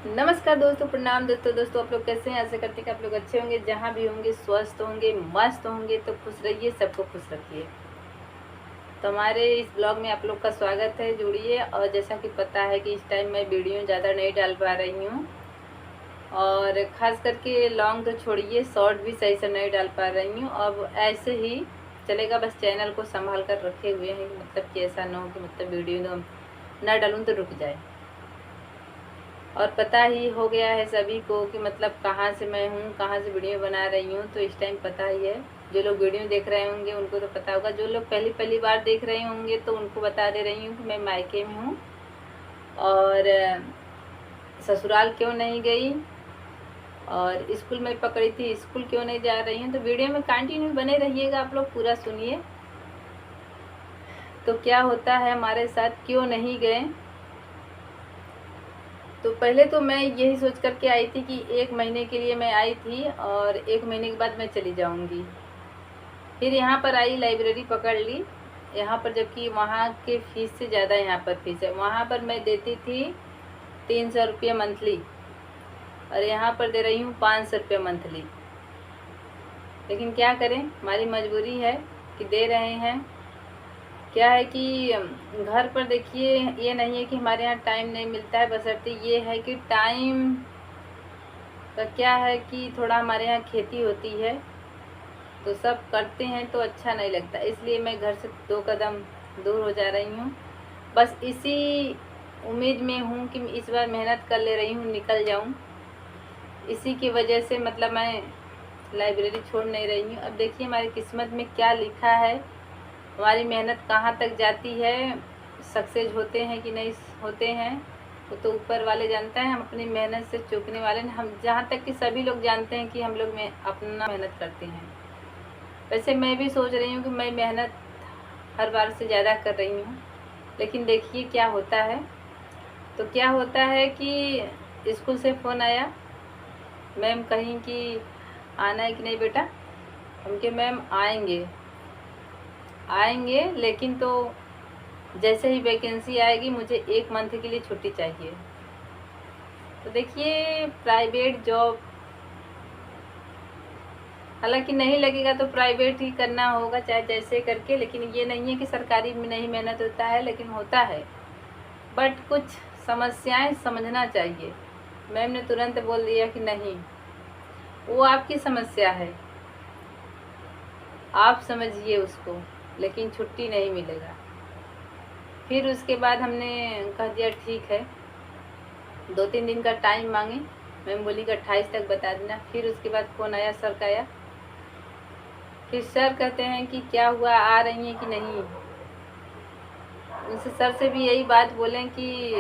नमस्कार दोस्तों, प्रणाम दोस्तों आप लोग कैसे हैं। आशा करते हैं कि आप लोग अच्छे होंगे, जहाँ भी होंगे स्वस्थ होंगे, मस्त होंगे। तो खुश रहिए, सबको खुश रखिए। तो हमारे इस ब्लॉग में आप लोग का स्वागत है, जुड़िए। और जैसा कि पता है कि इस टाइम मैं वीडियो ज़्यादा नहीं डाल पा रही हूँ, और ख़ास करके लॉन्ग तो छोड़िए, शॉर्ट भी सही से नहीं डाल पा रही हूँ। अब ऐसे ही चलेगा, बस चैनल को संभाल कर रखे हुए हैं, मतलब कि ऐसा ना हो कि मतलब वीडियो ना डालूँ तो रुक जाए। और पता ही हो गया है सभी को कि मतलब कहाँ से मैं हूँ, कहाँ से वीडियो बना रही हूँ। तो इस टाइम पता ही है, जो लोग वीडियो देख रहे होंगे उनको तो पता होगा, जो लोग पहली बार देख रहे होंगे तो उनको बता दे रही हूँ कि मैं मायके में हूँ और ससुराल क्यों नहीं गई, और स्कूल में पकड़ी थी, स्कूल क्यों नहीं जा रही हूँ। तो वीडियो में कंटिन्यू बने रहिएगा, आप लोग पूरा सुनिए। तो क्या होता है हमारे साथ, क्यों नहीं गए। तो पहले तो मैं यही सोच कर के आई थी कि 1 महीने के लिए मैं आई थी और 1 महीने के बाद मैं चली जाऊंगी। फिर यहाँ पर आई, लाइब्रेरी पकड़ ली यहाँ पर, जबकि वहाँ के फीस से ज़्यादा यहाँ पर फीस है। वहाँ पर मैं देती थी 300 रुपये मंथली, और यहाँ पर दे रही हूँ 500 रुपये मंथली। लेकिन क्या करें, हमारी मजबूरी है कि दे रहे हैं। क्या है कि घर पर देखिए, ये नहीं है कि हमारे यहाँ टाइम नहीं मिलता है, बशर्ते ये है कि टाइम का क्या है कि थोड़ा हमारे यहाँ खेती होती है तो सब करते हैं तो अच्छा नहीं लगता, इसलिए मैं घर से 2 कदम दूर हो जा रही हूँ। बस इसी उम्मीद में हूँ कि इस बार मेहनत कर ले रही हूँ, निकल जाऊँ। इसी की वजह से मतलब मैं लाइब्रेरी छोड़ नहीं रही हूँ। अब देखिए हमारी किस्मत में क्या लिखा है, हमारी मेहनत कहाँ तक जाती है, सक्सेस होते हैं कि नहीं होते हैं, वो तो ऊपर वाले जानता है। हम अपनी मेहनत से चूकने वाले नहीं, हम जहाँ तक कि सभी लोग जानते हैं कि हम लोग में अपना मेहनत करते हैं। वैसे मैं भी सोच रही हूँ कि मैं मेहनत हर बार से ज़्यादा कर रही हूँ, लेकिन देखिए क्या होता है। तो क्या होता है कि स्कूल से फ़ोन आया, मैम कहीं कि आना है कि नहीं बेटा। हम के मैम आएंगे आएंगे, लेकिन तो जैसे ही वैकेंसी आएगी मुझे 1 मंथ के लिए छुट्टी चाहिए। तो देखिए प्राइवेट जॉब हालांकि नहीं लगेगा तो प्राइवेट ही करना होगा, चाहे जैसे करके। लेकिन ये नहीं है कि सरकारी में नहीं मेहनत होता है, लेकिन होता है, बट कुछ समस्याएं समझना चाहिए। मैम ने तुरंत बोल दिया कि नहीं, वो आपकी समस्या है, आप समझिए उसको, लेकिन छुट्टी नहीं मिलेगा। फिर उसके बाद हमने कह दिया ठीक है, 2-3 दिन का टाइम मांगे। मैम बोली कि 28 तक बता देना। फिर उसके बाद फ़ोन आया, सर का आया। फिर सर कहते हैं कि क्या हुआ, आ रही हैं कि नहीं। उनसे सर से भी यही बात बोलें कि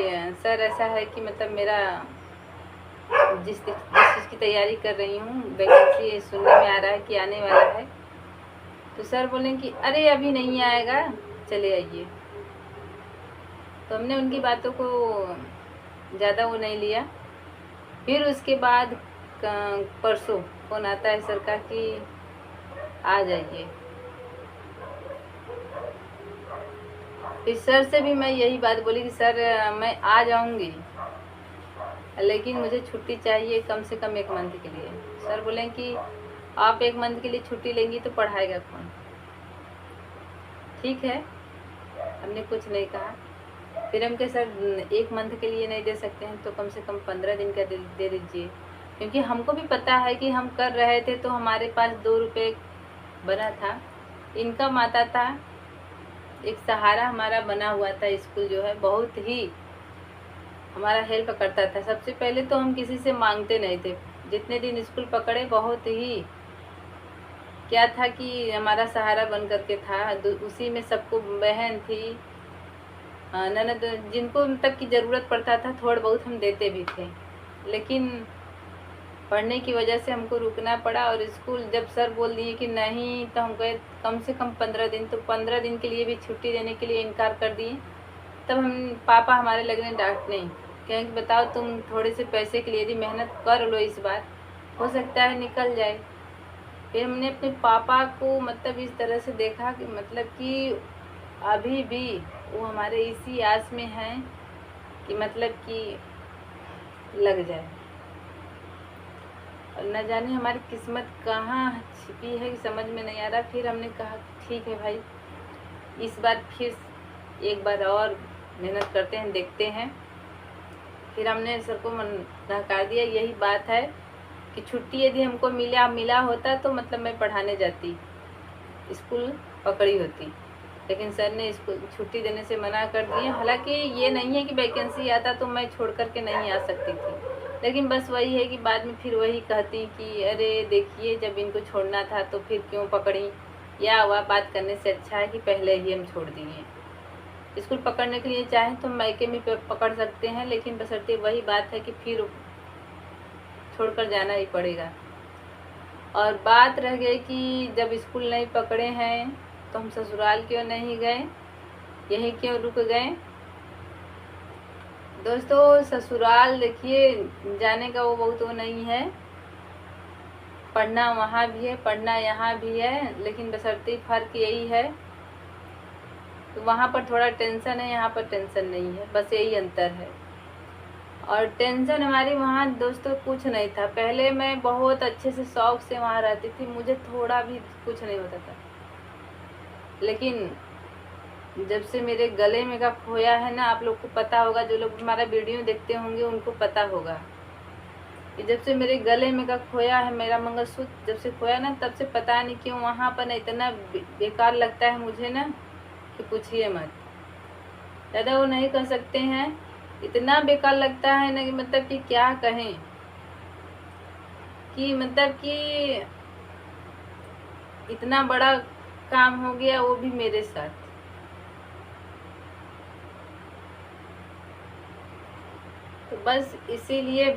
सर ऐसा है कि मतलब मेरा जिस चीज़ की तैयारी कर रही हूँ, वैकेंसी सुनने में आ रहा है कि आने वाला है। तो सर बोलें कि अरे अभी नहीं आएगा, चले आइए। तो हमने उनकी बातों को ज़्यादा वो नहीं लिया। फिर उसके बाद परसों फ़ोन आता है सर का कि आ जाइए। फिर सर से भी मैं यही बात बोली कि सर मैं आ जाऊंगी, लेकिन मुझे छुट्टी चाहिए कम से कम 1 मंथ के लिए। सर बोले कि आप 1 मंथ के लिए छुट्टी लेंगी तो पढ़ाएगा कौन। ठीक है, हमने कुछ नहीं कहा। फिर हम कहे सर 1 मंथ के लिए नहीं दे सकते हैं तो कम से कम 15 दिन का दे दीजिए, क्योंकि हमको भी पता है कि हम कर रहे थे तो हमारे पास 2 रुपये बना था, इनकम आता था, एक सहारा हमारा बना हुआ था। स्कूल जो है बहुत ही हमारा हेल्प करता था। सबसे पहले तो हम किसी से मांगते नहीं थे, जितने दिन स्कूल पकड़े बहुत ही क्या था कि हमारा सहारा बन करके था। उसी में सबको, बहन थी, ननद, जिनको तक की ज़रूरत पड़ता था थोड़ा बहुत हम देते भी थे। लेकिन पढ़ने की वजह से हमको रुकना पड़ा, और स्कूल जब सर बोल दिए कि नहीं, तो हम गए कम से कम 15 दिन। तो 15 दिन के लिए भी छुट्टी देने के लिए इनकार कर दिए। तब हम पापा हमारे लगने डांटने, कहें कि बताओ तुम थोड़े से पैसे के लिए यदि मेहनत कर लो, इस बार हो सकता है निकल जाए। फिर हमने अपने पापा को मतलब इस तरह से देखा कि मतलब कि अभी भी वो हमारे इसी आस में हैं कि मतलब कि लग जाए। और न जाने हमारी किस्मत कहाँ छिपी है कि समझ में नहीं आ रहा। फिर हमने कहा ठीक है भाई, इस बार फिर एक बार और मेहनत करते हैं, देखते हैं। फिर हमने सर को मना कर दिया। यही बात है कि छुट्टी यदि हमको मिला होता तो मतलब मैं पढ़ाने जाती, स्कूल पकड़ी होती, लेकिन सर ने इसको छुट्टी देने से मना कर दिया। हालांकि ये नहीं है कि वैकेंसी आता तो मैं छोड़ कर के नहीं आ सकती थी, लेकिन बस वही है कि बाद में फिर वही कहती कि अरे देखिए, जब इनको छोड़ना था तो फिर क्यों पकड़ी, या वह बात करने से अच्छा है कि पहले ही हम छोड़ दिए। स्कूल पकड़ने के लिए चाहे तो मायके में पकड़ सकते हैं, लेकिन बशर्ते वही बात है कि फिर छोड़कर जाना ही पड़ेगा। और बात रह गई कि जब स्कूल नहीं पकड़े हैं तो हम ससुराल क्यों नहीं गए, यहीं क्यों रुक गए। दोस्तों ससुराल देखिए जाने का वो बहुत वो नहीं है, पढ़ना वहाँ भी है, पढ़ना यहाँ भी है, लेकिन बशर्ते फ़र्क यही है तो वहाँ पर थोड़ा टेंशन है, यहाँ पर टेंशन नहीं है, बस यही अंतर है। और टेंशन हमारी वहाँ दोस्तों कुछ नहीं था। पहले मैं बहुत अच्छे से शौक से वहाँ रहती थी, मुझे थोड़ा भी कुछ नहीं होता था, लेकिन जब से मेरे गले में का खोया है ना, आप लोग को पता होगा, जो लोग हमारा वीडियो देखते होंगे उनको पता होगा कि जब से मेरे गले में का खोया है, मेरा मंगलसूत्र जब से खोया ना, तब से पता नहीं क्यों वहाँ पर ना इतना बेकार लगता है मुझे ना कि पूछिए मत। ज़्यादा वो नहीं कर सकते हैं, इतना बेकार लगता है ना कि मतलब कि क्या कहें, कि मतलब कि इतना बड़ा काम हो गया वो भी मेरे साथ। तो बस इसीलिए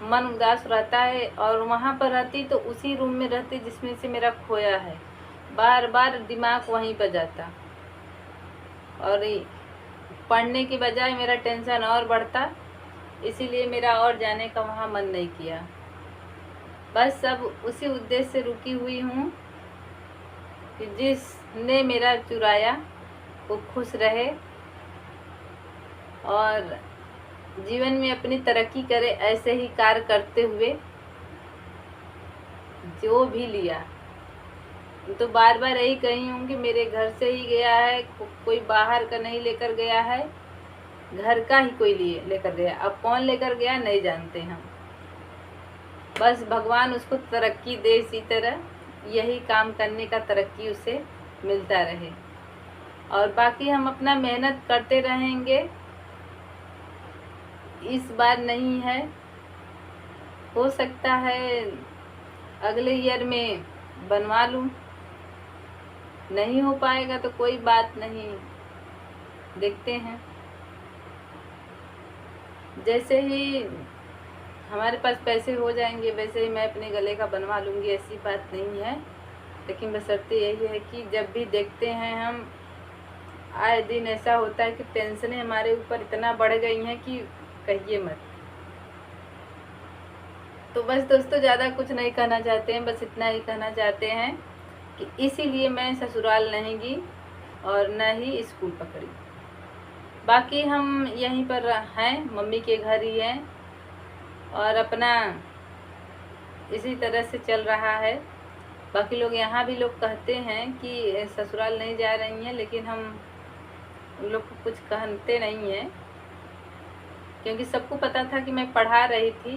मन उदास रहता है। और वहाँ पर रहती तो उसी रूम में रहती जिसमें से मेरा खोया है, बार बार दिमाग वहीं पर जाता और पढ़ने की बजाय मेरा टेंशन और बढ़ता, इसीलिए मेरा और जाने का वहाँ मन नहीं किया। बस सब उसी उद्देश्य से रुकी हुई हूँ कि जिसने मेरा चुराया वो खुश रहे और जीवन में अपनी तरक्की करे, ऐसे ही कार्य करते हुए जो भी लिया। तो बार बार यही कही हूँ कि मेरे घर से ही गया है, कोई बाहर का नहीं लेकर गया है, घर का ही कोई लेकर गया। अब कौन लेकर गया नहीं जानते हम, बस भगवान उसको तरक्की दे, इसी तरह यही काम करने का तरक्की उसे मिलता रहे। और बाकी हम अपना मेहनत करते रहेंगे। इस बार नहीं है, हो सकता है अगले ईयर में बनवा लूँ, नहीं हो पाएगा तो कोई बात नहीं, देखते हैं। जैसे ही हमारे पास पैसे हो जाएंगे वैसे ही मैं अपने गले का बनवा लूँगी, ऐसी बात नहीं है। लेकिन बशर्ते यही है कि जब भी देखते हैं हम, आए दिन ऐसा होता है कि टेंशनें हमारे ऊपर इतना बढ़ गई हैं कि कहिए मत। तो बस दोस्तों ज़्यादा कुछ नहीं कहना चाहते हैं, बस इतना ही कहना चाहते हैं कि इसीलिए मैं ससुराल नहीं गई और न ही स्कूल पकड़ी। बाकी हम यहीं पर हैं, मम्मी के घर ही हैं और अपना इसी तरह से चल रहा है। बाकी लोग यहाँ भी लोग कहते हैं कि ससुराल नहीं जा रही हैं, लेकिन हम उन लोग को कुछ कहते नहीं हैं, क्योंकि सबको पता था कि मैं पढ़ा रही थी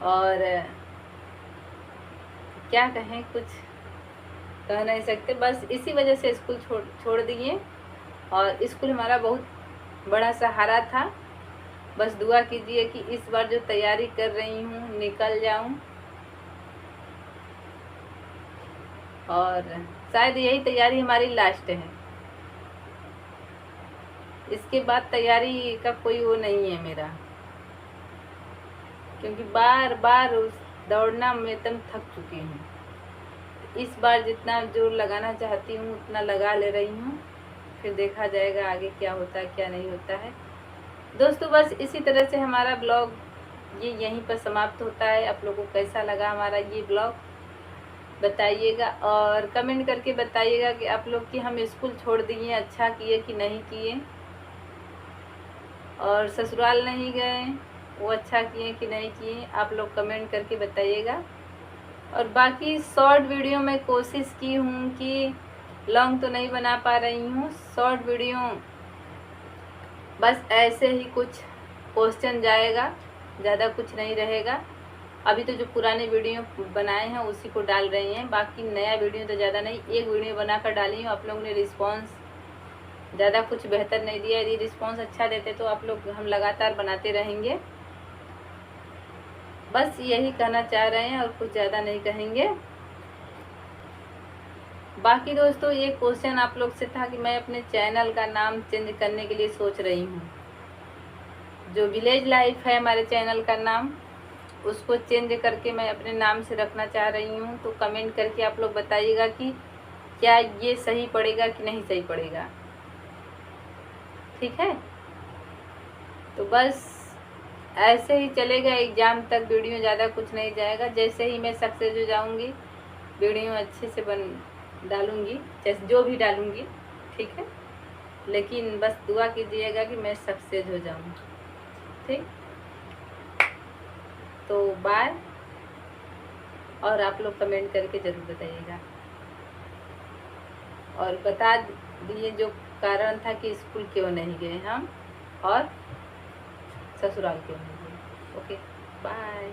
और क्या कहें, कुछ कह नहीं सकते। बस इसी वजह से स्कूल छोड़ दिए और स्कूल हमारा बहुत बड़ा सहारा था। बस दुआ कीजिए कि इस बार जो तैयारी कर रही हूँ निकल जाऊँ, और शायद यही तैयारी हमारी लास्ट है। इसके बाद तैयारी का कोई वो नहीं है मेरा, क्योंकि बार बार उस दौड़ना में एकदम थक चुकी हूँ। इस बार जितना जोर लगाना चाहती हूँ उतना लगा ले रही हूँ, फिर देखा जाएगा आगे क्या होता है क्या नहीं होता है। दोस्तों बस इसी तरह से हमारा ब्लॉग ये यहीं पर समाप्त होता है। आप लोगों को कैसा लगा हमारा ये ब्लॉग बताइएगा, और कमेंट करके बताइएगा कि आप लोग कि हम स्कूल छोड़ दिए अच्छा किए कि नहीं किए। और ससुराल नहीं गए, वो अच्छा किए कि नहीं किए, आप लोग कमेंट करके बताइएगा। और बाकी शॉर्ट वीडियो में कोशिश की हूँ कि लॉन्ग तो नहीं बना पा रही हूँ, शॉर्ट वीडियो बस ऐसे ही कुछ क्वेश्चन जाएगा, ज़्यादा कुछ नहीं रहेगा। अभी तो जो पुराने वीडियो बनाए हैं उसी को डाल रही हैं, बाकी नया वीडियो तो ज़्यादा नहीं, एक वीडियो बनाकर डाली हूँ। आप लोगों ने रिस्पांस ज़्यादा कुछ बेहतर नहीं दिया, यदि रिस्पांस अच्छा देते तो आप लोग हम लगातार बनाते रहेंगे। बस यही कहना चाह रहे हैं और कुछ ज़्यादा नहीं कहेंगे। बाकी दोस्तों ये क्वेश्चन आप लोग से था कि मैं अपने चैनल का नाम चेंज करने के लिए सोच रही हूँ। जो विलेज लाइफ है हमारे चैनल का नाम, उसको चेंज करके मैं अपने नाम से रखना चाह रही हूँ। तो कमेंट करके आप लोग बताइएगा कि क्या ये सही पड़ेगा कि नहीं सही पड़ेगा, ठीक है। तो बस ऐसे ही चलेगा एग्ज़ाम तक, वीडियो ज़्यादा कुछ नहीं जाएगा। जैसे ही मैं सक्सेस हो जाऊँगी वीडियो अच्छे से डालूँगी, जैसे जो भी डालूँगी, ठीक है। लेकिन बस दुआ कीजिएगा कि मैं सक्सेस हो जाऊँ, ठीक। तो बाय, और आप लोग कमेंट करके ज़रूर बताइएगा और बता दिए जो कारण था कि स्कूल क्यों नहीं गए हम और ससुराल क्यों नहीं गए। Okay bye.